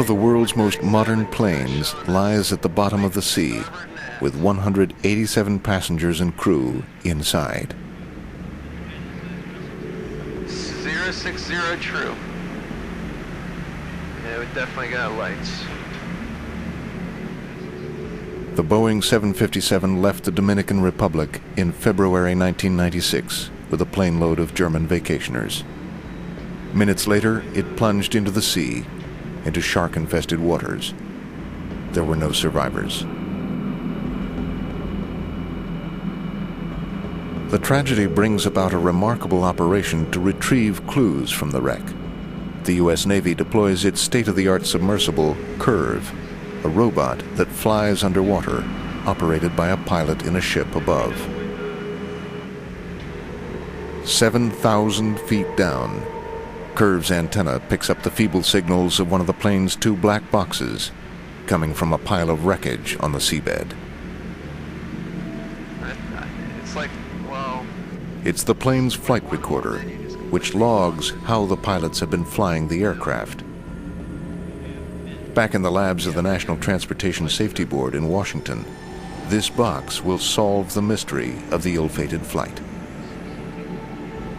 of the world's most modern planes lies at the bottom of the sea, with 187 passengers and crew inside. 060 true. Yeah, we definitely got lights. The Boeing 757 left the Dominican Republic in February 1996 with a plane load of German vacationers. Minutes later, it plunged into the sea, into shark-infested waters. There were no survivors. The tragedy brings about a remarkable operation to retrieve clues from the wreck. The U.S. Navy deploys its state-of-the-art submersible, Curve, a robot that flies underwater, operated by a pilot in a ship above. 7,000 feet down, Curve's antenna picks up the feeble signals of one of the plane's two black boxes, coming from a pile of wreckage on the seabed. It's like, well... It's the plane's flight recorder, which logs how the pilots have been flying the aircraft. Back in the labs of the National Transportation Safety Board in Washington, this box will solve the mystery of the ill-fated flight.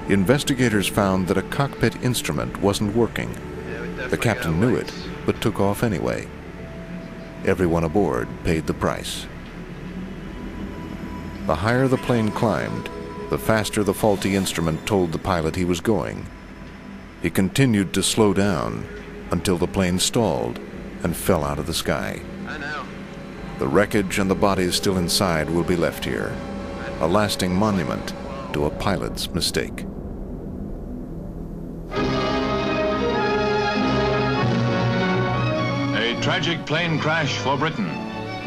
Investigators found that a cockpit instrument wasn't working. The captain knew it, but took off anyway. Everyone aboard paid the price. The higher the plane climbed, the faster the faulty instrument told the pilot he was going. He continued to slow down until the plane stalled and fell out of the sky. I know. The wreckage and the bodies still inside will be left here, a lasting monument to a pilot's mistake. A tragic plane crash for Britain.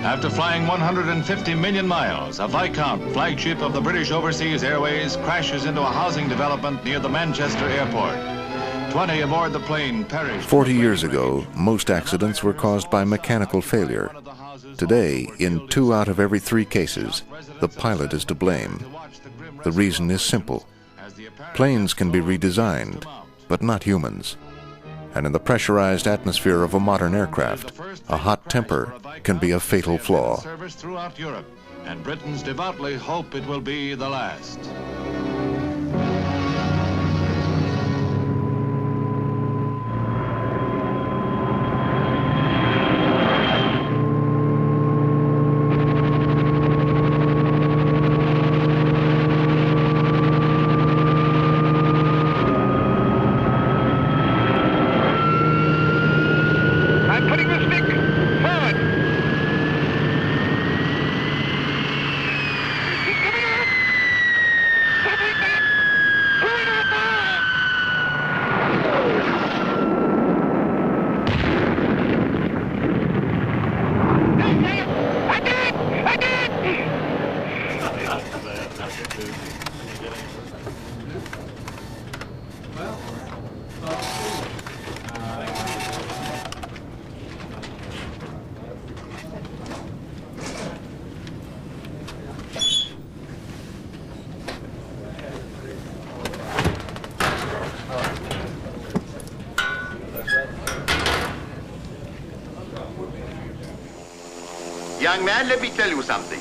After flying 150 million miles, a Viscount, flagship of the British Overseas Airways, crashes into a housing development near the Manchester airport. 20 aboard the plane perished. 40 years ago, most accidents were caused by mechanical failure. Today, in 2 out of every 3 cases, the pilot is to blame. The reason is simple. Planes can be redesigned, but not humans. And in the pressurized atmosphere of a modern aircraft, a hot temper can be a fatal flaw. Service throughout Europe, and Britons devoutly hope it will be the last. Young man, let me tell you something.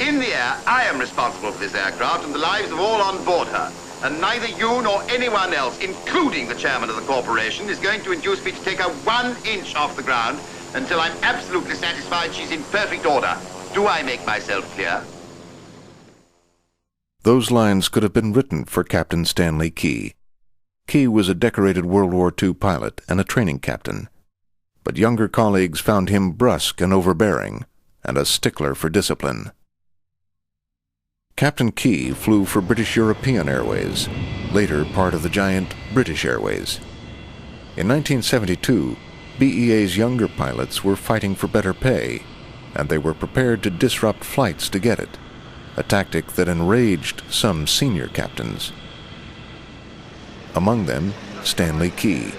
In the air, I am responsible for this aircraft and the lives of all on board her. And neither you nor anyone else, including the chairman of the corporation, is going to induce me to take her 1 inch off the ground until I'm absolutely satisfied she's in perfect order. Do I make myself clear? Those lines could have been written for Captain Stanley Key. Key was a decorated World War II pilot and a training captain. But younger colleagues found him brusque and overbearing, and a stickler for discipline. Captain Key flew for British European Airways, later part of the giant British Airways. In 1972, BEA's younger pilots were fighting for better pay, and they were prepared to disrupt flights to get it, a tactic that enraged some senior captains. Among them, Stanley Key.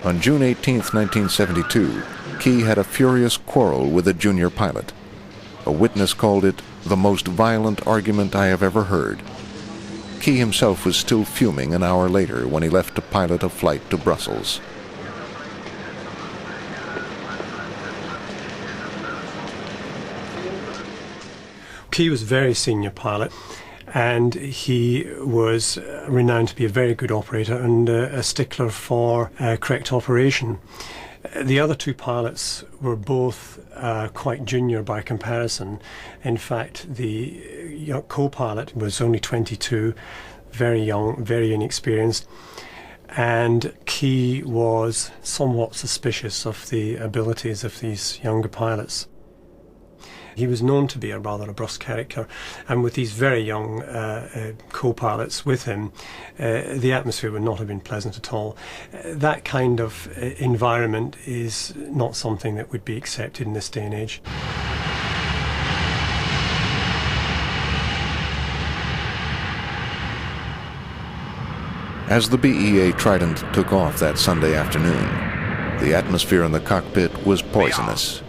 On June 18, 1972, Key had a furious quarrel with a junior pilot. A witness called it the most violent argument I have ever heard. Key himself was still fuming an hour later when he left to pilot a flight to Brussels. Key was a very senior pilot, and he was renowned to be a very good operator and a stickler for correct operation. The other two pilots were both quite junior by comparison. In fact, the co-pilot was only 22, very young, very inexperienced, and Key was somewhat suspicious of the abilities of these younger pilots. He was known to be a rather brusque character, and with these very young co-pilots with him, the atmosphere would not have been pleasant at all. That kind of environment is not something that would be accepted in this day and age. As the BEA Trident took off that Sunday afternoon, the atmosphere in the cockpit was poisonous.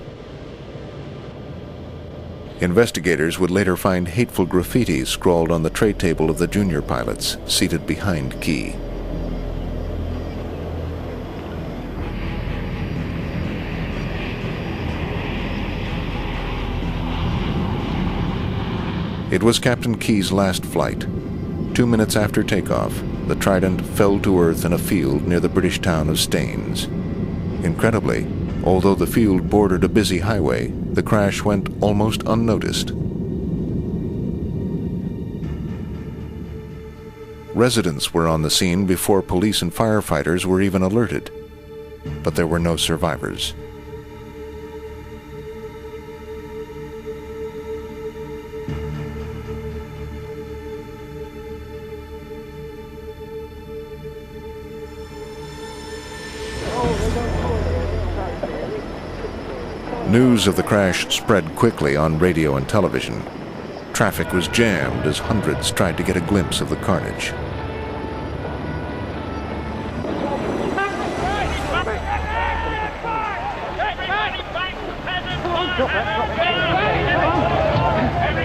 Investigators would later find hateful graffiti scrawled on the tray table of the junior pilots seated behind Key. It was Captain Key's last flight. 2 minutes after takeoff, the Trident fell to earth in a field near the British town of Staines. Incredibly, although the field bordered a busy highway, the crash went almost unnoticed. Residents were on the scene before police and firefighters were even alerted, but there were no survivors. News of the crash spread quickly on radio and television. Traffic was jammed as hundreds tried to get a glimpse of the carnage.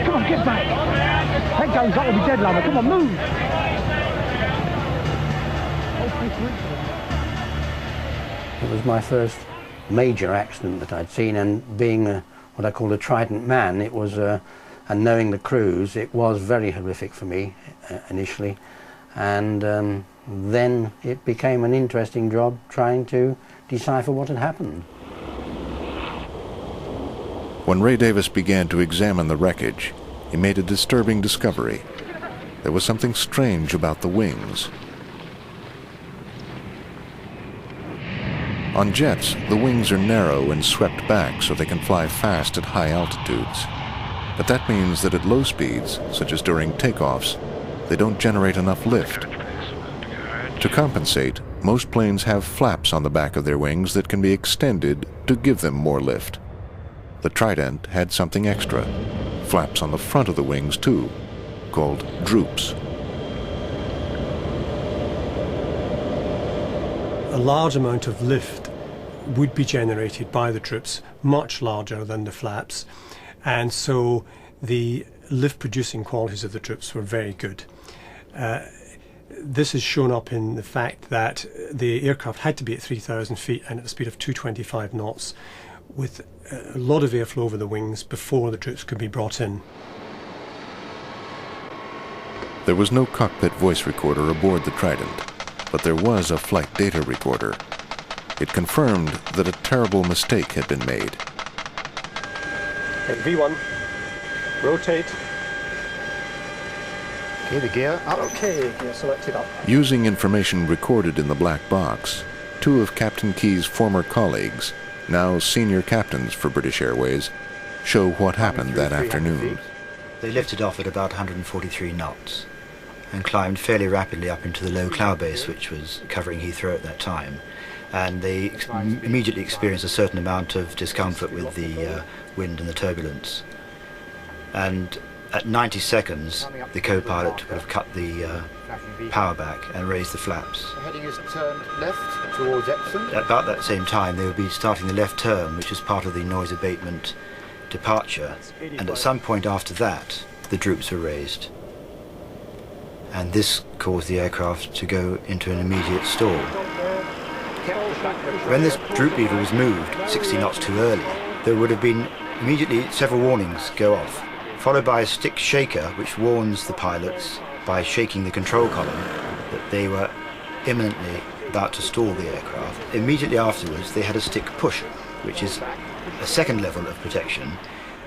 Come on, get back! That goes up, we'll be dead, lover. Come on, move! It was my first major accident that I'd seen, and being what I call a Trident man, it was, and knowing the crews, it was very horrific for me initially, and then it became an interesting job trying to decipher what had happened. When Ray Davis began to examine the wreckage, he made a disturbing discovery. There was something strange about the wings. On jets, the wings are narrow and swept back so they can fly fast at high altitudes. But that means that at low speeds, such as during takeoffs, they don't generate enough lift. To compensate, most planes have flaps on the back of their wings that can be extended to give them more lift. The Trident had something extra, flaps on the front of the wings too, called droops. A large amount of lift would be generated by the droops, much larger than the flaps, and so the lift-producing qualities of the droops were very good. This has shown up in the fact that the aircraft had to be at 3,000 feet and at a speed of 225 knots, with a lot of airflow over the wings before the droops could be brought in. There was no cockpit voice recorder aboard the Trident, but there was a flight data recorder. It confirmed that a terrible mistake had been made. Okay, V1, rotate. Okay, the gear up. Okay, gear selected up. Using information recorded in the black box, two of Captain Key's former colleagues, now senior captains for British Airways, show what happened that afternoon. They lifted off at about 143 knots and climbed fairly rapidly up into the low cloud base which was covering Heathrow at that time, and they immediately experienced a certain amount of discomfort with the wind and the turbulence. And at 90 seconds the co-pilot would have cut the power back and raised the flaps. The heading is turned left towards Epsom. At about that same time they would be starting the left turn, which was part of the noise abatement departure, and at some point after that the droops were raised, and this caused the aircraft to go into an immediate stall. When this droop lever was moved 60 knots too early, there would have been immediately several warnings go off followed by a stick shaker which warns the pilots by shaking the control column that they were imminently about to stall the aircraft. Immediately afterwards they had a stick pusher, which is a second level of protection.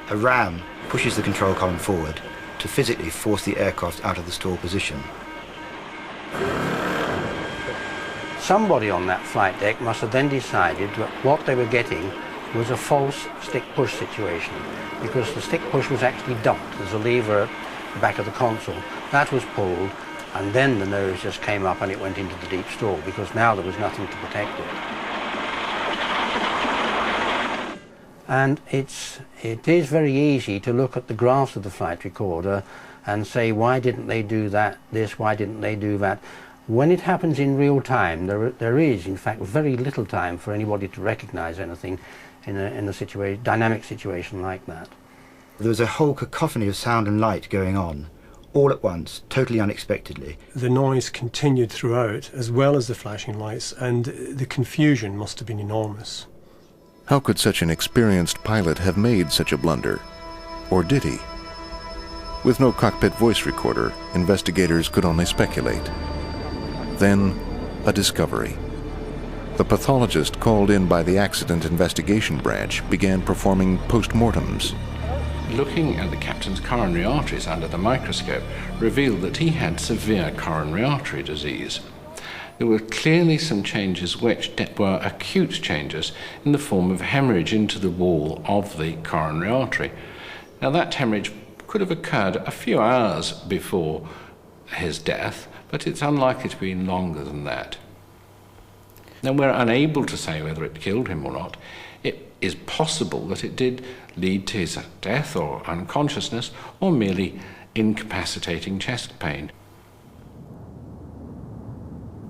A ram pushes the control column forward to physically force the aircraft out of the stall position. Somebody on that flight deck must have then decided that what they were getting was a false stick push situation, because the stick push was actually dumped. There's a lever at the back of the console. That was pulled, and then the nose just came up and it went into the deep stall, because now there was nothing to protect it. And it is very easy to look at the graphs of the flight recorder and say, why didn't they do that, this, why didn't they do that? When it happens in real time, there is, in fact, very little time for anybody to recognize anything in a dynamic situation like that. There was a whole cacophony of sound and light going on, all at once, totally unexpectedly. The noise continued throughout, as well as the flashing lights, and the confusion must have been enormous. How could such an experienced pilot have made such a blunder? Or did he? With no cockpit voice recorder, investigators could only speculate. Then, a discovery. The pathologist called in by the Accident Investigation Branch began performing post-mortems. Looking at the captain's coronary arteries under the microscope revealed that he had severe coronary artery disease. There were clearly some changes which were acute changes in the form of hemorrhage into the wall of the coronary artery. Now that hemorrhage could have occurred a few hours before his death, but it's unlikely to be longer than that. Now we're unable to say whether it killed him or not. It is possible that it did lead to his death or unconsciousness or merely incapacitating chest pain.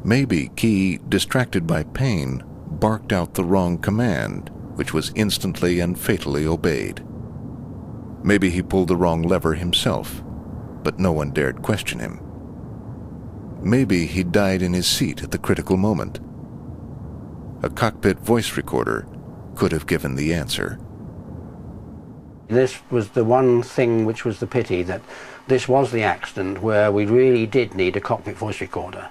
Maybe Key, distracted by pain, barked out the wrong command, which was instantly and fatally obeyed. Maybe he pulled the wrong lever himself, but no one dared question him. Maybe he died in his seat at the critical moment. A cockpit voice recorder could have given the answer. This was the one thing which was the pity, that this was the accident where we really did need a cockpit voice recorder.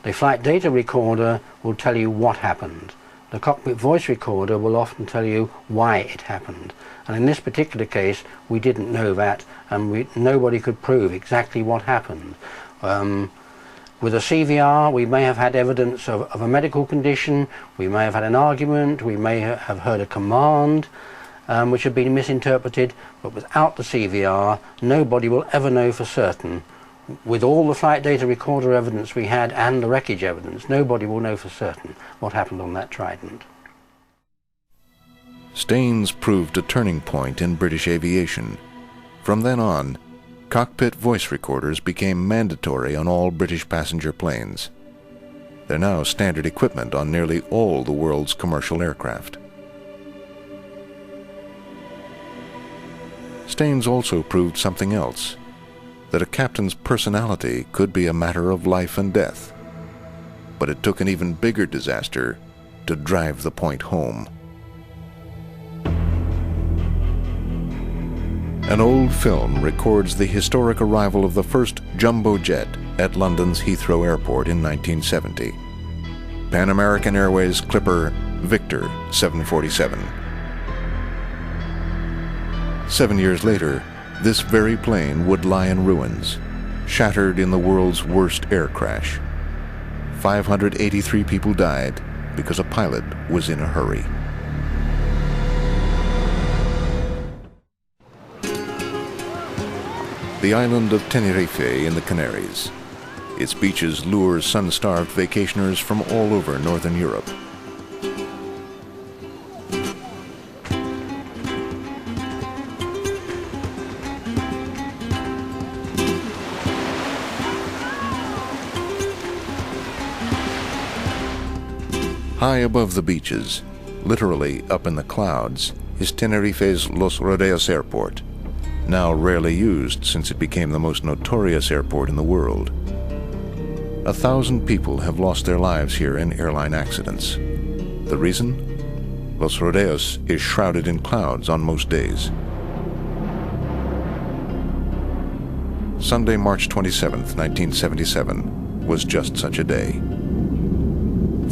The flight data recorder will tell you what happened. The cockpit voice recorder will often tell you why it happened. And in this particular case, we didn't know that, and nobody could prove exactly what happened. With a CVR, we may have had evidence of a medical condition, we may have had an argument, we may have heard a command which had been misinterpreted, but without the CVR, nobody will ever know for certain. With all the flight data recorder evidence we had and the wreckage evidence, nobody will know for certain what happened on that Trident. Staines proved a turning point in British aviation. From then on, cockpit voice recorders became mandatory on all British passenger planes. They're now standard equipment on nearly all the world's commercial aircraft. Staines also proved something else, that a captain's personality could be a matter of life and death. But it took an even bigger disaster to drive the point home. An old film records the historic arrival of the first jumbo jet at London's Heathrow Airport in 1970. Pan American Airways Clipper Victor 747. 7 years later, this very plane would lie in ruins, shattered in the world's worst air crash. 583 people died because a pilot was in a hurry. The island of Tenerife in the Canaries. Its beaches lure sun-starved vacationers from all over northern Europe. High above the beaches, literally up in the clouds, is Tenerife's Los Rodeos Airport, now rarely used since it became the most notorious airport in the world. 1,000 people have lost their lives here in airline accidents. The reason? Los Rodeos is shrouded in clouds on most days. Sunday, March 27, 1977, was just such a day.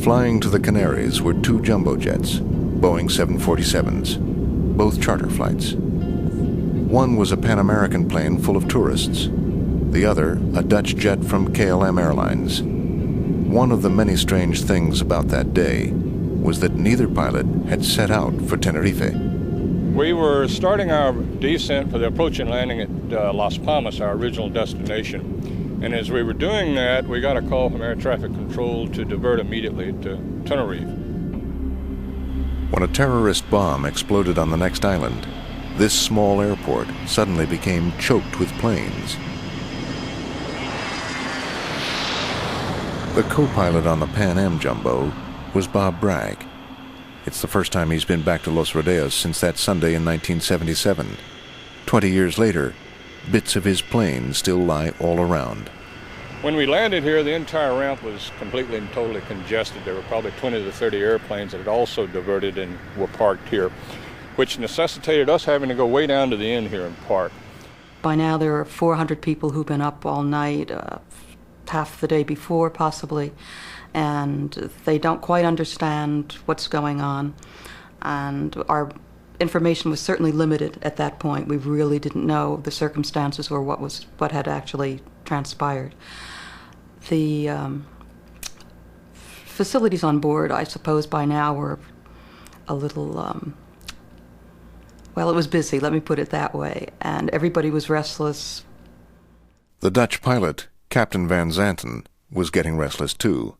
Flying to the Canaries were two jumbo jets, Boeing 747s, both charter flights. One was a Pan American plane full of tourists, the other a Dutch jet from KLM Airlines. One of the many strange things about that day was that neither pilot had set out for Tenerife. We were starting our descent for the approach and landing at Las Palmas, our original destination. And as we were doing that, we got a call from air traffic control to divert immediately to Tenerife. When a terrorist bomb exploded on the next island, this small airport suddenly became choked with planes. The co-pilot on the Pan Am Jumbo was Bob Bragg. It's the first time he's been back to Los Rodeos since that Sunday in 1977. 20 years later, bits of his plane still lie all around. When we landed here, the entire ramp was completely and totally congested. There were probably 20 to 30 airplanes that had also diverted and were parked here, which necessitated us having to go way down to the end here and park. By now there are 400 people who've been up all night, half the day before possibly, and they don't quite understand what's going on. And our information was certainly limited at that point. We really didn't know the circumstances or what had actually transpired. The facilities on board, I suppose by now were a little, well, it was busy, let me put it that way, and everybody was restless. The Dutch pilot, Captain Van Zanten, was getting restless too.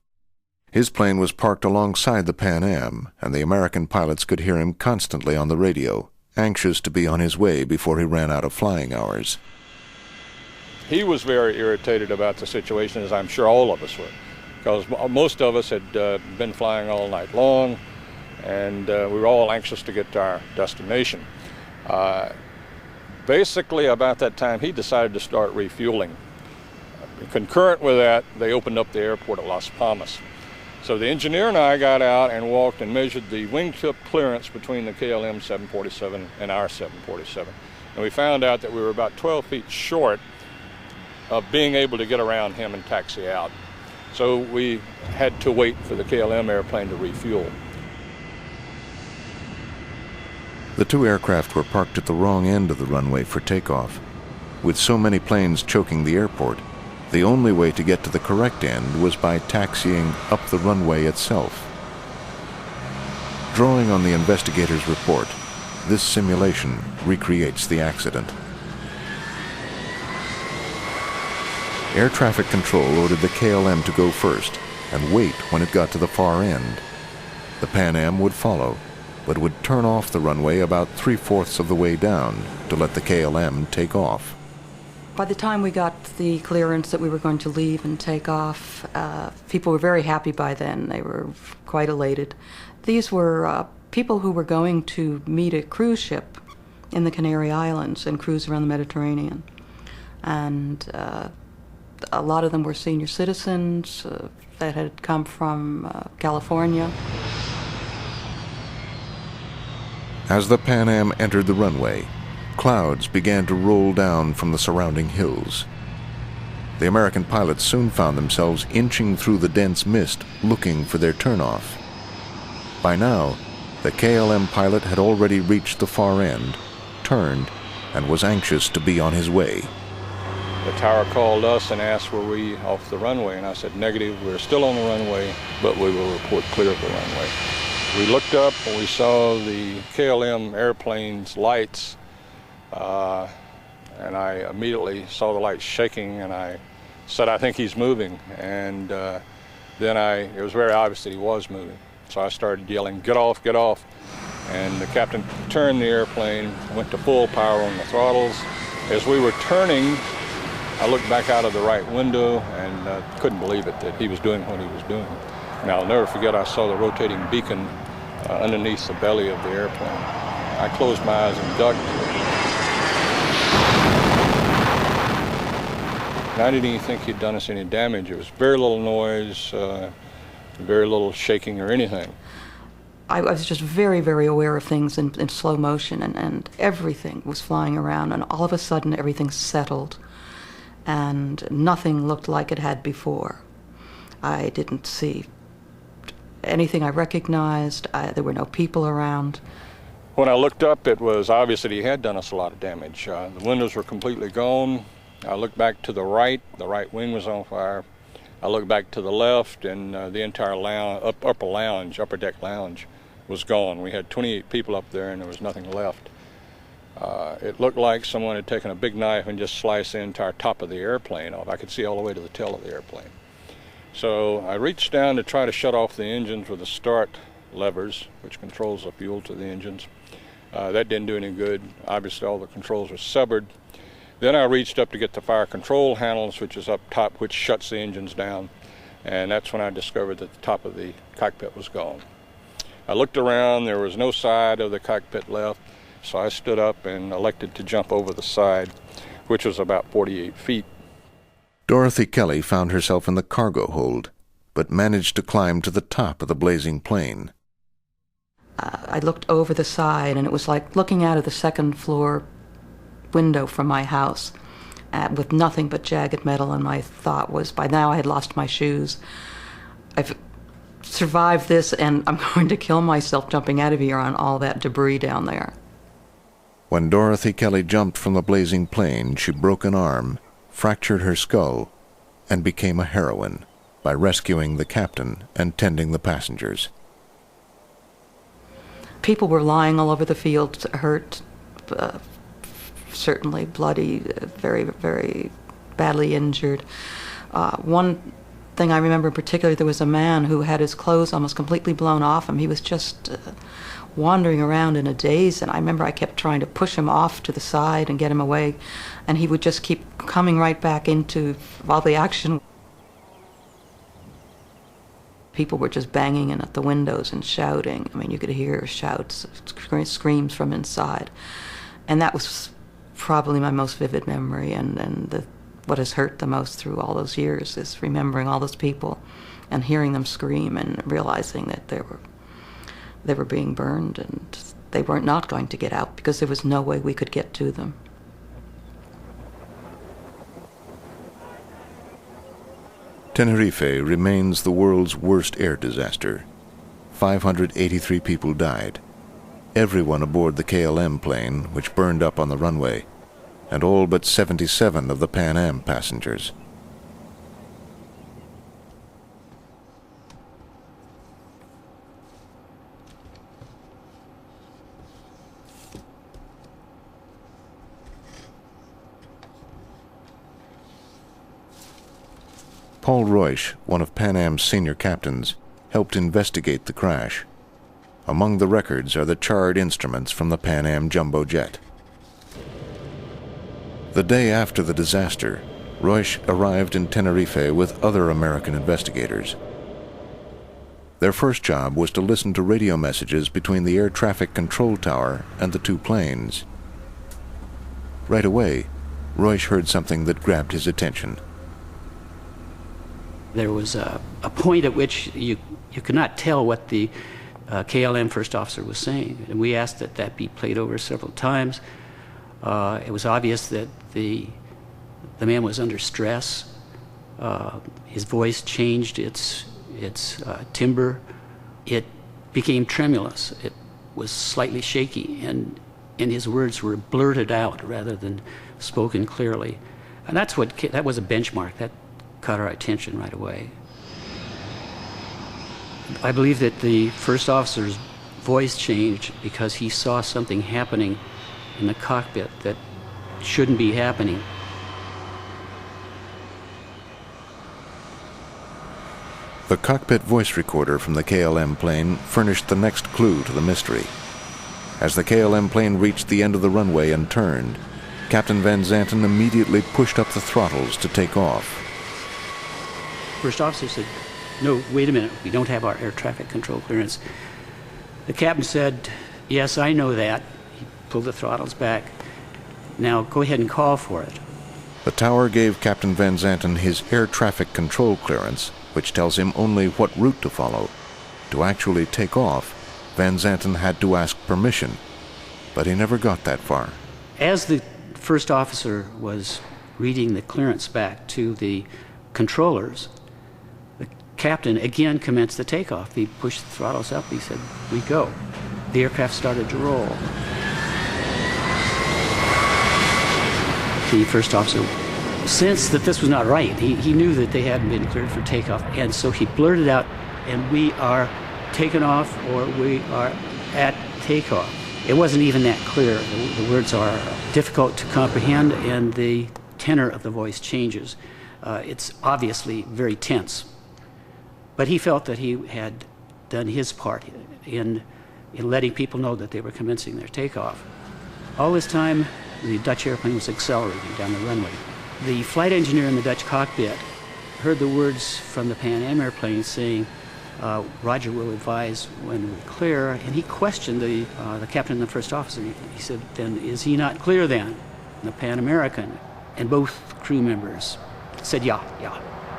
His plane was parked alongside the Pan Am, and the American pilots could hear him constantly on the radio, anxious to be on his way before he ran out of flying hours. He was very irritated about the situation, as I'm sure all of us were, because most of us had been flying all night long, and we were all anxious to get to our destination. Basically, about that time, he decided to start refueling. Concurrent with that, they opened up the airport at Las Palmas. So the engineer and I got out and walked and measured the wingtip clearance between the KLM 747 and our 747. And we found out that we were about 12 feet short of being able to get around him and taxi out. So we had to wait for the KLM airplane to refuel. The two aircraft were parked at the wrong end of the runway for takeoff. With so many planes choking the airport, the only way to get to the correct end was by taxiing up the runway itself. Drawing on the investigator's report, this simulation recreates the accident. Air traffic control ordered the KLM to go first and wait when it got to the far end. The Pan Am would follow, but would turn off the runway about 3/4 of the way down to let the KLM take off. By the time we got the clearance that we were going to leave and take off, people were very happy by then. They were quite elated. These were people who were going to meet a cruise ship in the Canary Islands and cruise around the Mediterranean. And a lot of them were senior citizens that had come from California. As the Pan Am entered the runway, clouds began to roll down from the surrounding hills. The American pilots soon found themselves inching through the dense mist looking for their turnoff. By now, the KLM pilot had already reached the far end, turned, and was anxious to be on his way. The tower called us and asked were we off the runway, and I said negative, we're still on the runway, but we will report clear of the runway. We looked up and we saw the KLM airplane's lights, and I immediately saw the lights shaking, and I said, I think he's moving. And then it was very obvious that he was moving. So I started yelling, get off, get off. And the captain turned the airplane, went to full power on the throttles. As we were turning, I looked back out of the right window and couldn't believe it, that he was doing what he was doing. And I'll never forget, I saw the rotating beacon underneath the belly of the airplane. I closed my eyes and ducked. And I didn't even think he'd done us any damage. It was very little noise, very little shaking or anything. I was just very, very aware of things in slow motion, and everything was flying around, and all of a sudden everything settled. and nothing looked like it had before. I didn't see anything I recognized. There were no people around. When I looked up, it was obvious that he had done us a lot of damage. The windows were completely gone. I looked back to the right wing was on fire. I looked back to the left, and the entire upper deck lounge was gone. We had 28 people up there, and there was nothing left. It looked like someone had taken a big knife and just sliced the entire top of the airplane off. I could see all the way to the tail of the airplane. So I reached down to try to shut off the engines with the start levers, which controls the fuel to the engines. That didn't do any good. Obviously, all the controls were severed. Then I reached up to get the fire control handles, which is up top, which shuts the engines down. And that's when I discovered that the top of the cockpit was gone. I looked around. There was no side of the cockpit left. So I stood up and elected to jump over the side, which was about 48 feet. Dorothy Kelly found herself in the cargo hold, but managed to climb to the top of the blazing plane. I looked over the side, and it was like looking out of the second floor window from my house with nothing but jagged metal, and my thought was, by now I had lost my shoes. I've survived this, and I'm going to kill myself jumping out of here on all that debris down there. When Dorothy Kelly jumped from the blazing plane, she broke an arm, fractured her skull, and became a heroine by rescuing the captain and tending the passengers. People were lying all over the field, hurt, certainly bloody, very, very badly injured. One thing I remember in particular, there was a man who had his clothes almost completely blown off him. He was just wandering around in a daze, and I remember I kept trying to push him off to the side and get him away, and he would just keep coming right back into all the action. People were just banging in at the windows and shouting. I mean, you could hear shouts, screams from inside. And that was probably my most vivid memory, and what has hurt the most through all those years is remembering all those people and hearing them scream and realizing that they were being burned, and they weren't not going to get out because there was no way we could get to them. Tenerife remains the world's worst air disaster. 583 people died. Everyone aboard the KLM plane, which burned up on the runway, and all but 77 of the Pan Am passengers. Paul Roysch, one of Pan Am's senior captains, helped investigate the crash. Among the records are the charred instruments from the Pan Am jumbo jet. The day after the disaster, Roysch arrived in Tenerife with other American investigators. Their first job was to listen to radio messages between the air traffic control tower and the two planes. Right away, Roysch heard something that grabbed his attention. There was a point at which you could not tell what the KLM first officer was saying. And we asked that that be played over several times. It was obvious that the man was under stress. His voice changed its timbre. It became tremulous. It was slightly shaky, and his words were blurted out rather than spoken clearly. And that was a benchmark. That caught our attention right away. I believe that the first officer's voice changed because he saw something happening in the cockpit that shouldn't be happening. The cockpit voice recorder from the KLM plane furnished the next clue to the mystery. As the KLM plane reached the end of the runway and turned, Captain Van Zanten immediately pushed up the throttles to take off. First officer said, "No, wait a minute, we don't have our air traffic control clearance." The captain said, "Yes, I know that." He pulled the throttles back. "Now go ahead and call for it." The tower gave Captain Van Zanten his air traffic control clearance, which tells him only what route to follow. To actually take off, Van Zanten had to ask permission, but he never got that far. As the first officer was reading the clearance back to the controllers, the captain again commenced the takeoff. He pushed the throttles up. He said, "We go." The aircraft started to roll. The first officer sensed that this was not right. He knew that they hadn't been cleared for takeoff, and so he blurted out, "And we are taken off, or we are at takeoff." It wasn't even that clear. The words are difficult to comprehend, and the tenor of the voice changes. It's obviously very tense. But he felt that he had done his part in letting people know that they were commencing their takeoff. All this time, the Dutch airplane was accelerating down the runway. The flight engineer in the Dutch cockpit heard the words from the Pan Am airplane saying, "Roger will advise when we're clear," and he questioned the captain and the first officer. He said, "Then is he not clear then?" And the Pan American and both crew members said, yeah,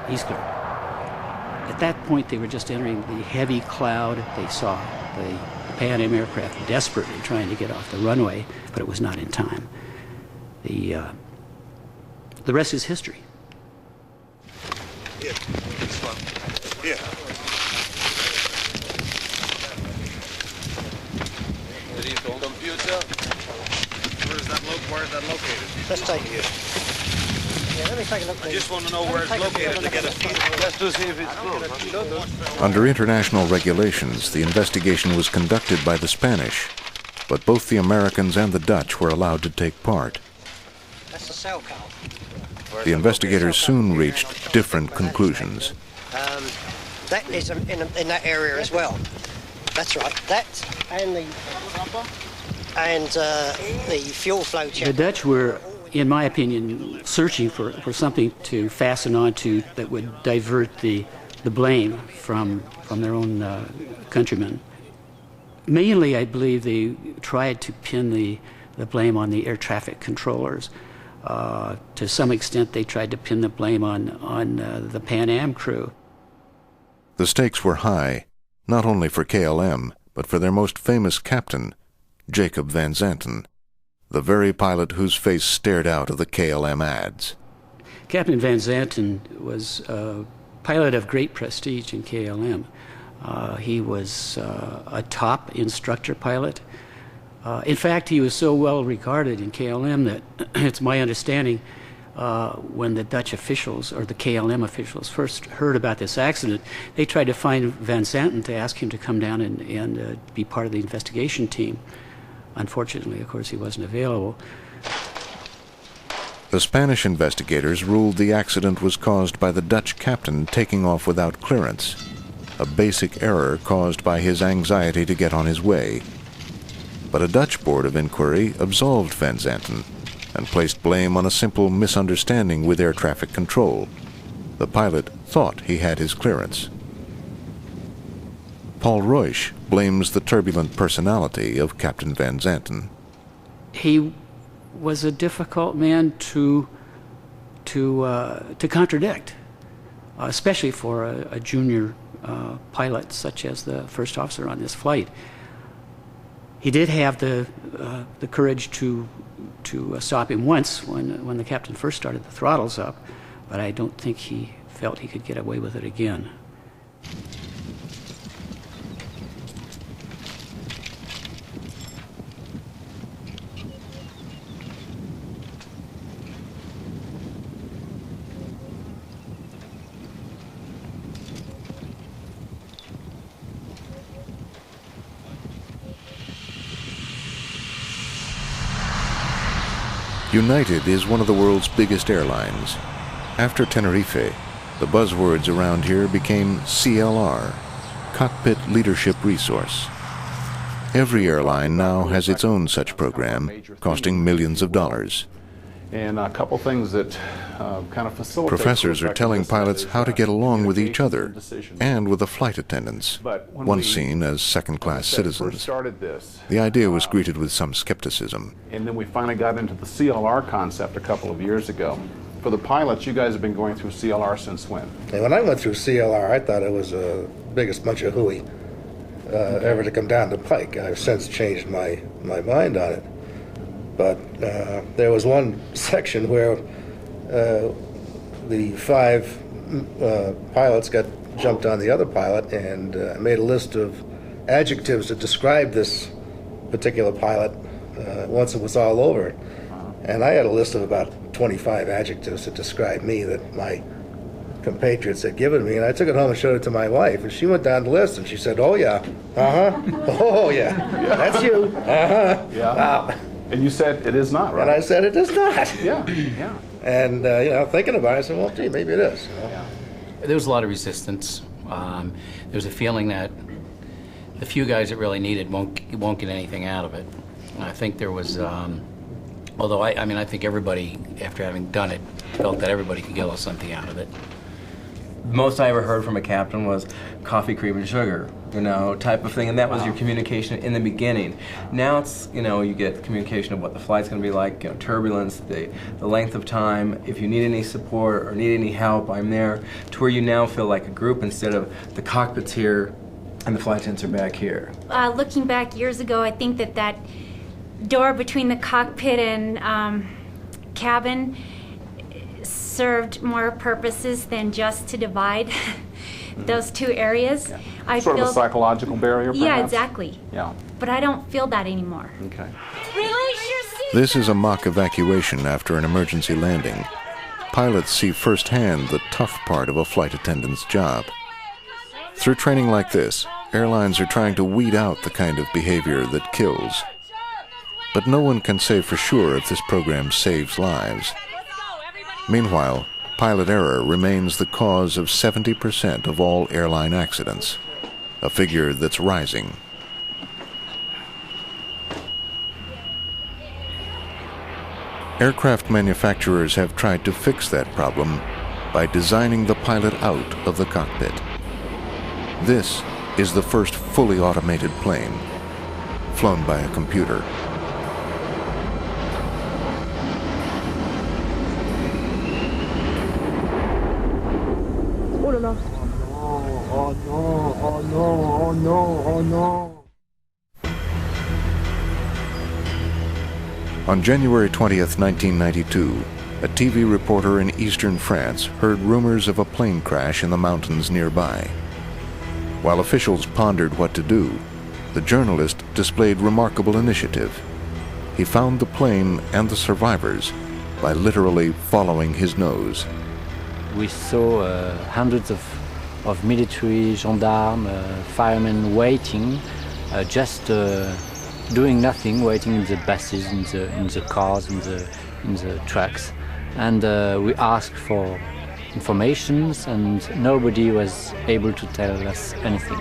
he's clear. At that point, they were just entering the heavy cloud. They saw the Pan Am aircraft desperately trying to get off the runway, but it was not in time. The rest is history. Here, this one. Here. Computer. Where is that located? Let's take it here. Yeah, let me take a look. I just want to know where it's located to get a feel. Just to see if it's close. Under international regulations, the investigation was conducted by the Spanish, but both the Americans and the Dutch were allowed to take part. That's the cell car. The investigators soon reached different conclusions. That is in that area as well. That's right. That and the fuel flow check. The Dutch were, in my opinion, searching for something to fasten onto that would divert the blame from their own countrymen. Mainly, I believe they tried to pin the blame on the air traffic controllers. To some extent, they tried to pin the blame on the Pan Am crew. The stakes were high, not only for KLM, but for their most famous captain, Jacob Van Zanten, the very pilot whose face stared out of the KLM ads. Captain Van Zanten was a pilot of great prestige in KLM. He was a top instructor pilot. In fact, he was so well regarded in KLM that it's my understanding when the Dutch officials or the KLM officials first heard about this accident, they tried to find Van Zanten to ask him to come down and be part of the investigation team. Unfortunately, of course, he wasn't available. The Spanish investigators ruled the accident was caused by the Dutch captain taking off without clearance, a basic error caused by his anxiety to get on his way. But a Dutch board of inquiry absolved Van Zanten and placed blame on a simple misunderstanding with air traffic control. The pilot thought he had his clearance. Paul Reusch blames the turbulent personality of Captain Van Zanten. He was a difficult man to contradict, especially for a junior pilot such as the first officer on this flight. He did have the courage to stop him once when the captain first started the throttles up, but I don't think he felt he could get away with it again. United is one of the world's biggest airlines. After Tenerife, the buzzwords around here became CLR, Cockpit Leadership Resource. Every airline now has its own such program, costing millions of dollars. And a couple things that kind of facilitate... Professors are telling pilots how to get along with each other and with the flight attendants, once seen as second-class citizens. The idea was greeted with some skepticism. And then we finally got into the CLR concept a couple of years ago. For the pilots, you guys have been going through CLR since when? And when I went through CLR, I thought it was the biggest bunch of hooey ever to come down the pike. I've since changed my mind on it. But there was one section where the 5 pilots jumped on the other pilot and made a list of adjectives to describe this particular pilot once it was all over. And I had a list of about 25 adjectives to describe me that my compatriots had given me, and I took it home and showed it to my wife, and she went down the list and she said, "Oh yeah, oh yeah, that's you, Yeah. Wow." And you said it is not, right? And I said, "It is not." Yeah, yeah. And thinking about it, I said, "Well, gee, maybe it is." Yeah. There was a lot of resistance. There was a feeling that the few guys that really need it won't get anything out of it. And I think there was, although I think everybody, after having done it, felt that everybody could get something out of it. The most I ever heard from a captain was coffee, cream, and sugar, type of thing, and that was your communication in the beginning. Now it's, you get communication of what the flight's going to be like, turbulence, the length of time, if you need any support or need any help, I'm there, to where you now feel like a group instead of the cockpit's here and the flight attendants are back here. Looking back years ago, I think that door between the cockpit and cabin served more purposes than just to divide those two areas. Yeah. I sort feel of a psychological barrier, perhaps? Yeah, exactly. Yeah. But I don't feel that anymore. Okay. This is a mock evacuation after an emergency landing. Pilots see firsthand the tough part of a flight attendant's job. Through training like this, airlines are trying to weed out the kind of behavior that kills. But no one can say for sure if this program saves lives. Meanwhile, pilot error remains the cause of 70% of all airline accidents, a figure that's rising. Aircraft manufacturers have tried to fix that problem by designing the pilot out of the cockpit. This is the first fully automated plane, flown by a computer. Oh no, oh no, oh no, oh no, oh no. On January 20th, 1992, a TV reporter in eastern France heard rumors of a plane crash in the mountains nearby. While officials pondered what to do, the journalist displayed remarkable initiative. He found the plane and the survivors by literally following his nose. We saw hundreds of military, gendarmes, firemen waiting, just doing nothing, waiting in the buses, in the cars, in the trucks. And we asked for information, and nobody was able to tell us anything.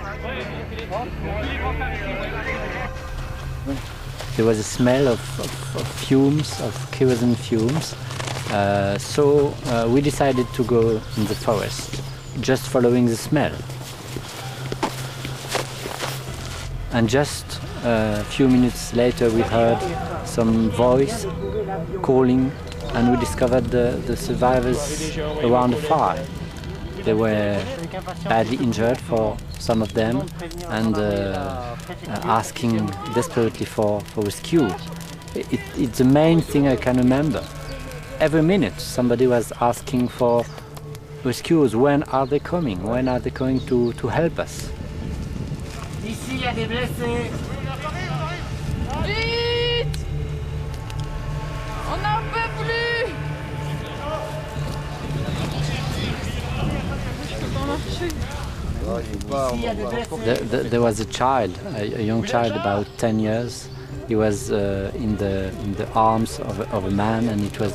There was a smell of fumes, of kerosene fumes. So we decided to go in the forest, just following the smell. And just a few minutes later we heard some voice calling, and we discovered the survivors around the fire. They were badly injured, for some of them, and asking desperately for rescue. It's the main thing I can remember. Every minute somebody was asking for rescues. When are they coming? When are they going to help us? Ici, il y a des blessés. Vite! On n'en peut plus! There was a child, a young child, about 10 years. He was in the arms of a man, and it was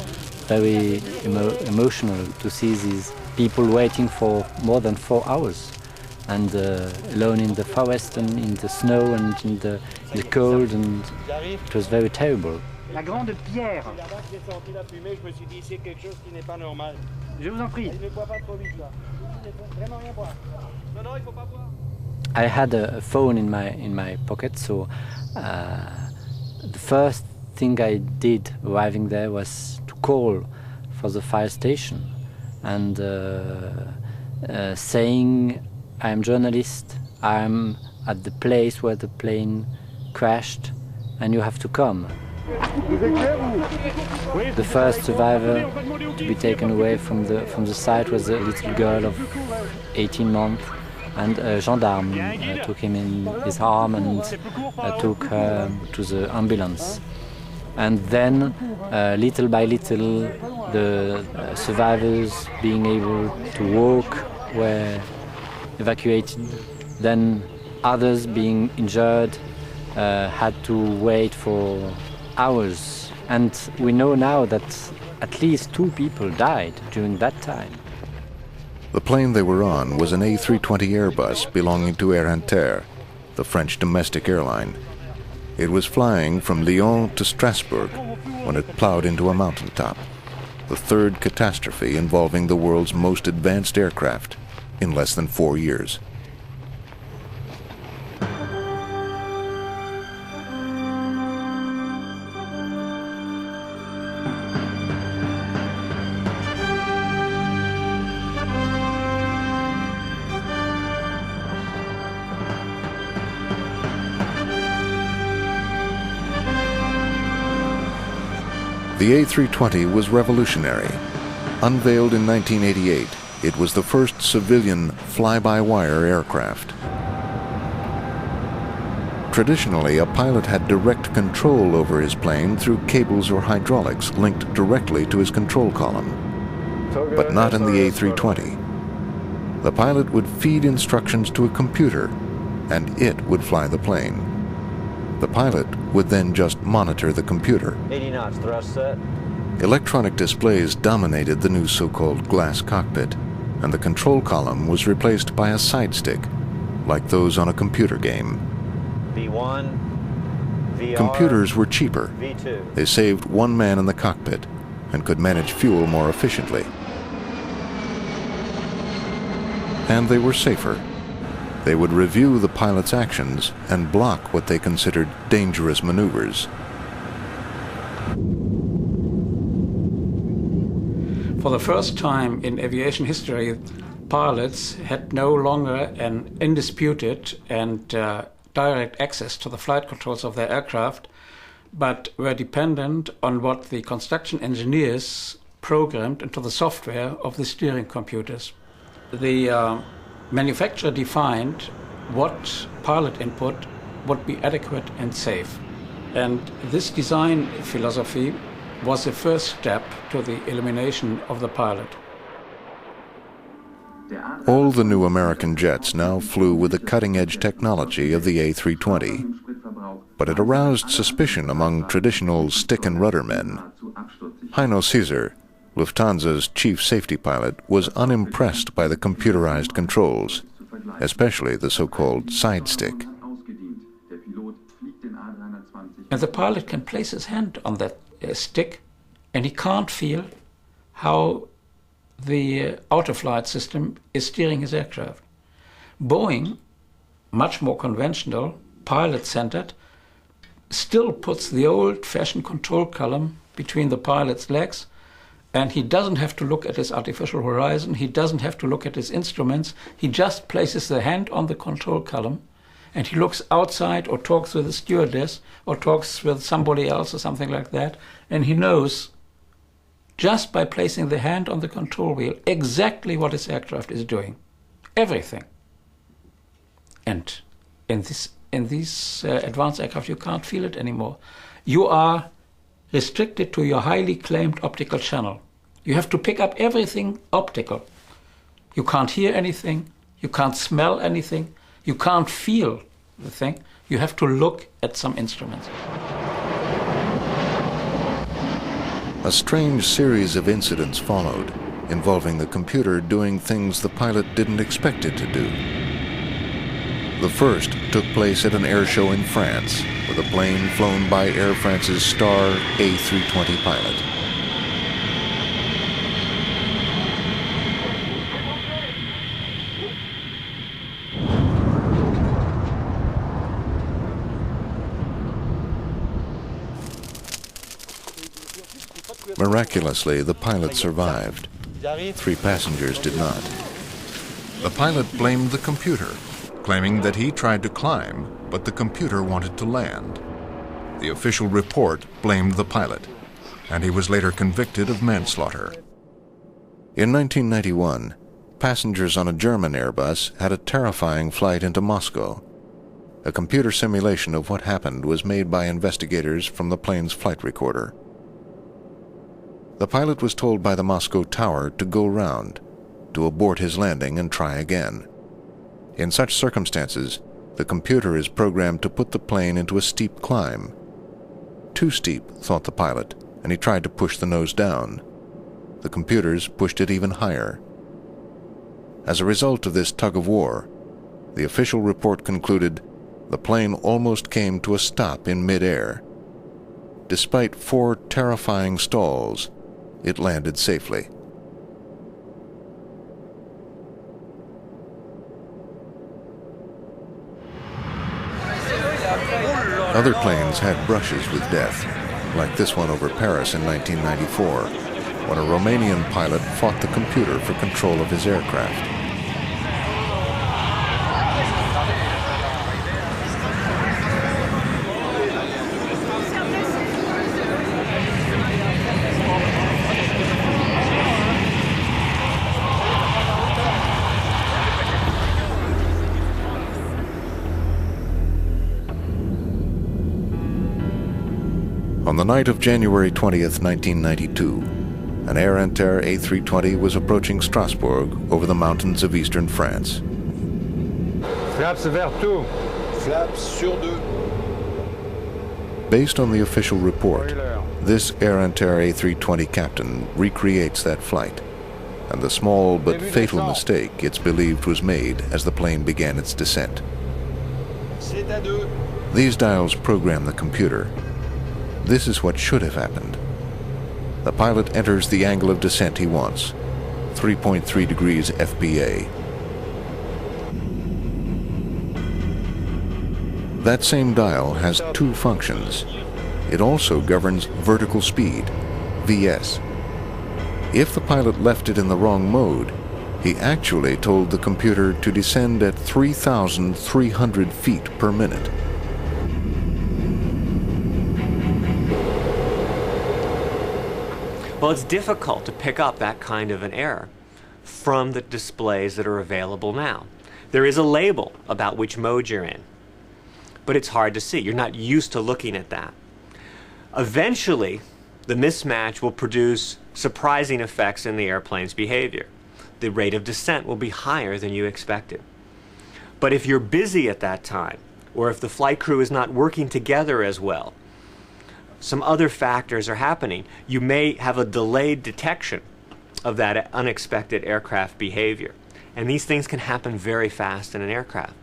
very emotional to see these people waiting for more than 4 hours, and alone in the forest and in the snow and in the cold, and it was very terrible. La grande pierre. Je vous en prie. I had a phone in my pocket, so the first thing I did arriving there was to call for the fire station and saying, I'm a journalist, I'm at the place where the plane crashed, and you have to come. The first survivor to be taken away from the site was a little girl of 18 months, and a gendarme took him in his arm and took her to the ambulance. And then, little by little, the survivors being able to walk were evacuated. Then others being injured had to wait for hours. And we know now that at least 2 people died during that time. The plane they were on was an A320 Airbus belonging to Air Inter, the French domestic airline. It was flying from Lyon to Strasbourg when it plowed into a mountaintop, the 3rd catastrophe involving the world's most advanced aircraft in less than 4 years. The A320 was revolutionary. Unveiled in 1988, it was the first civilian fly-by-wire aircraft. Traditionally, a pilot had direct control over his plane through cables or hydraulics linked directly to his control column. But not in the A320. The pilot would feed instructions to a computer, and it would fly the plane. The pilot would then just monitor the computer. 80 knots, thrust set. Electronic displays dominated the new so-called glass cockpit, and the control column was replaced by a side stick, like those on a computer game. V1, VR, Computers were cheaper. V2. They saved 1 man in the cockpit and could manage fuel more efficiently. And they were safer. They would review the pilot's actions and block what they considered dangerous maneuvers. For the first time in aviation history, pilots had no longer an undisputed and direct access to the flight controls of their aircraft, but were dependent on what the construction engineers programmed into the software of the steering computers. The manufacturer defined what pilot input would be adequate and safe. And this design philosophy was the first step to the elimination of the pilot. All the new American jets now flew with the cutting-edge technology of the A320, but it aroused suspicion among traditional stick-and-rudder men. Heino Caesar, Lufthansa's chief safety pilot, was unimpressed by the computerized controls, especially the so-called side stick. And the pilot can place his hand on that stick, and he can't feel how the autoflight system is steering his aircraft. Boeing, much more conventional, pilot-centered, still puts the old-fashioned control column between the pilot's legs, and he doesn't have to look at his artificial horizon, he doesn't have to look at his instruments, he just places the hand on the control column, and he looks outside or talks with the stewardess or talks with somebody else or something like that, and he knows just by placing the hand on the control wheel exactly what his aircraft is doing. Everything. And in these advanced aircraft, you can't feel it anymore. You are restricted to your highly claimed optical channel. You have to pick up everything optical. You can't hear anything, you can't smell anything, you can't feel the thing. You have to look at some instruments. A strange series of incidents followed, involving the computer doing things the pilot didn't expect it to do. The first took place at an air show in France, with a plane flown by Air France's star A320 pilot. Miraculously, the pilot survived. 3 passengers did not. The pilot blamed the computer, claiming that he tried to climb, but the computer wanted to land. The official report blamed the pilot, and he was later convicted of manslaughter. In 1991, passengers on a German Airbus had a terrifying flight into Moscow. A computer simulation of what happened was made by investigators from the plane's flight recorder. The pilot was told by the Moscow tower to go round, to abort his landing and try again. In such circumstances, the computer is programmed to put the plane into a steep climb. Too steep, thought the pilot, and he tried to push the nose down. The computers pushed it even higher. As a result of this tug-of-war, the official report concluded the plane almost came to a stop in mid-air. Despite 4 terrifying stalls, it landed safely. Other planes had brushes with death, like this one over Paris in 1994, when a Romanian pilot fought the computer for control of his aircraft. On the night of January 20th, 1992, an Air Inter A320 was approaching Strasbourg over the mountains of eastern France. Flaps vers tout. Flaps sur deux. Based on the official report, this Air Inter A320 captain recreates that flight, and the small but fatal mistake it's believed was made as the plane began its descent. These dials program the computer. This is what should have happened. The pilot enters the angle of descent he wants, 3.3 degrees FPA. That same dial has 2 functions. It also governs vertical speed, VS. If the pilot left it in the wrong mode, he actually told the computer to descend at 3,300 feet per minute. Well, it's difficult to pick up that kind of an error from the displays that are available now. There is a label about which mode you're in, but it's hard to see. You're not used to looking at that. Eventually, the mismatch will produce surprising effects in the airplane's behavior. The rate of descent will be higher than you expected. But if you're busy at that time, or if the flight crew is not working together as well, some other factors are happening. You may have a delayed detection of that unexpected aircraft behavior. And these things can happen very fast in an aircraft.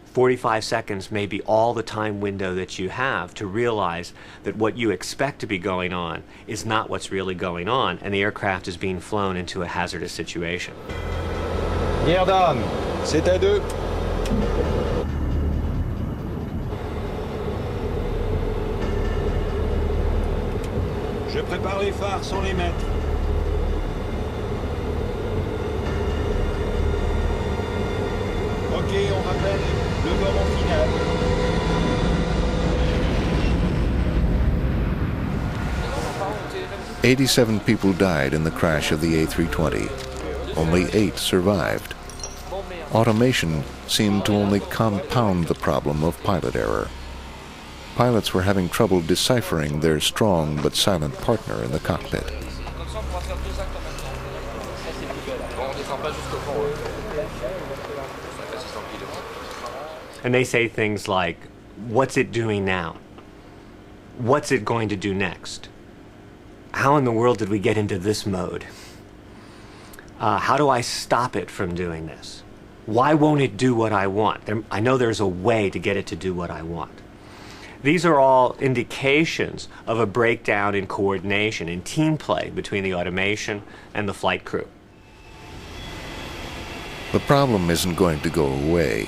45 seconds may be all the time window that you have to realize that what you expect to be going on is not what's really going on, and the aircraft is being flown into a hazardous situation. Bien done. C'est à deux. Je prépare les phares sans les mettre. Ok, on rappelle le moment final. "87 people died in the crash of the A320. Only 8 survived. Automation seemed to only compound the problem of pilot error. Pilots were having trouble deciphering their strong but silent partner in the cockpit. And they say things like, what's it doing now? What's it going to do next? How in the world did we get into this mode? How do I stop it from doing this? Why won't it do what I want? I know there's a way to get it to do what I want. These are all indications of a breakdown in coordination, in team play between the automation and the flight crew. The problem isn't going to go away.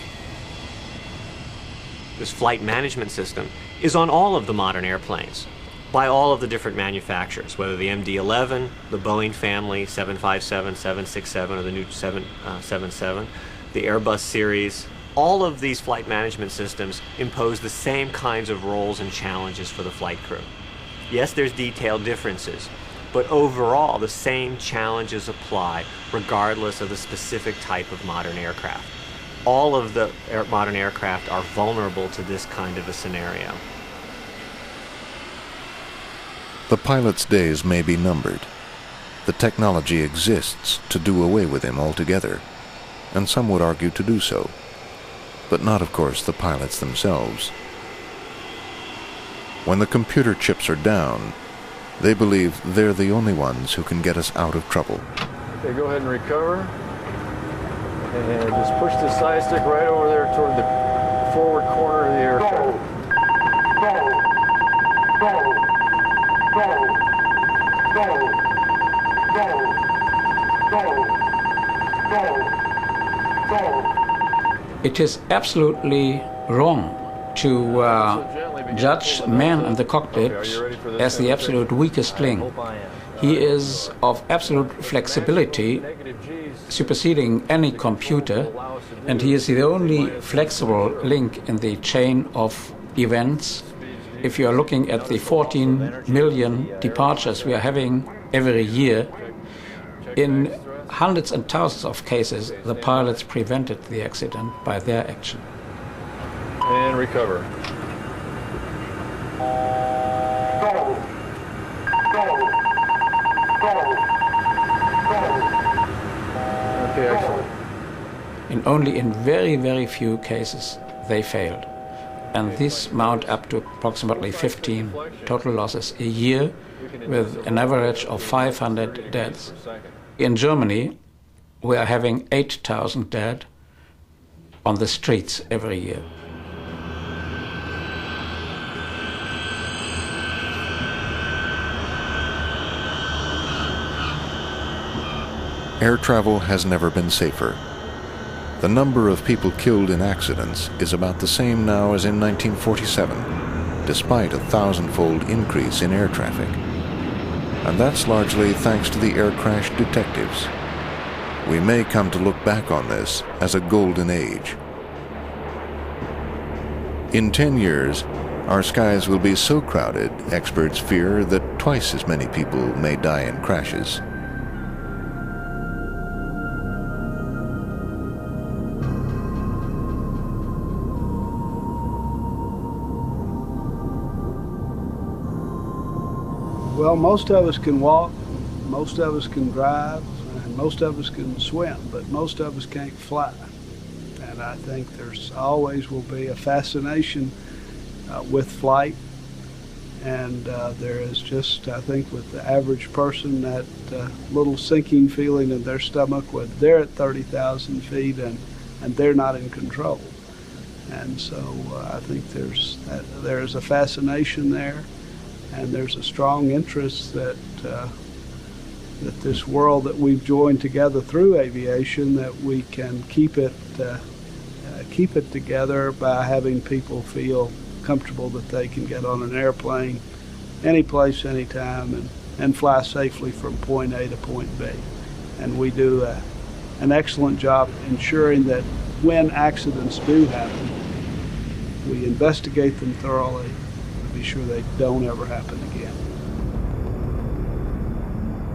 This flight management system is on all of the modern airplanes by all of the different manufacturers, whether the MD-11, the Boeing family, 757, 767, or the new 777, the Airbus series, All of these flight management systems impose the same kinds of roles and challenges for the flight crew. Yes, there's detailed differences, but overall the same challenges apply regardless of the specific type of modern aircraft. All of the modern aircraft are vulnerable to this kind of a scenario. The pilot's days may be numbered. The technology exists to do away with him altogether, and some would argue to do so, but not, of course, the pilots themselves. When the computer chips are down, they believe they're the only ones who can get us out of trouble. Okay, go ahead and recover. And just push the side stick right over there toward the forward corner of the aircraft. It is absolutely wrong to judge a man in the cockpit as the absolute weakest link. He is of absolute flexibility, superseding any computer, and he is the only flexible link in the chain of events. If you are looking at the 14 million departures we are having every year, in hundreds and thousands of cases, the pilots prevented the accident by their action. And recover. Okay, excellent. And only in very, very few cases they failed. And this mount up to approximately 15 total losses a year, with an average of 500 deaths. In Germany, we are having 8,000 dead on the streets every year. Air travel has never been safer. The number of people killed in accidents is about the same now as in 1947, despite a 1,000-fold increase in air traffic. And that's largely thanks to the air crash detectives. We may come to look back on this as a golden age. In 10 years, our skies will be so crowded, experts fear that twice as many people may die in crashes. Well, most of us can walk, most of us can drive, and most of us can swim, but most of us can't fly. And I think there's always will be a fascination with flight. And there is just, I think, with the average person, that little sinking feeling in their stomach when they're at 30,000 feet and they're not in control. And so I think there's a fascination there. And there's a strong interest that this world that we've joined together through aviation, that we can keep it together by having people feel comfortable that they can get on an airplane any place, anytime, and fly safely from point A to point B. And we do an excellent job ensuring that when accidents do happen, we investigate them thoroughly, be sure they don't ever happen again.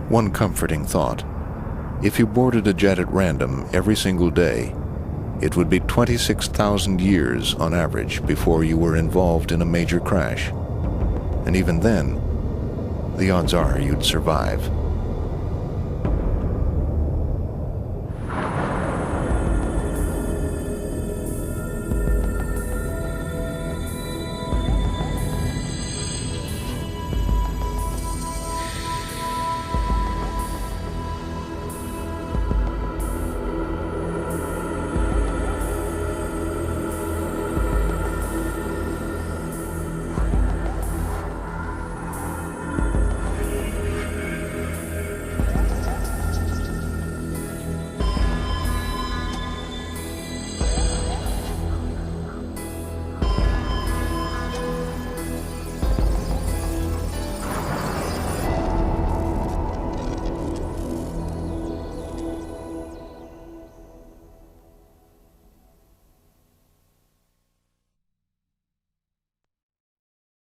One comforting thought: if you boarded a jet at random every single day, it would be 26,000 years on average before you were involved in a major crash. And even then, the odds are you'd survive.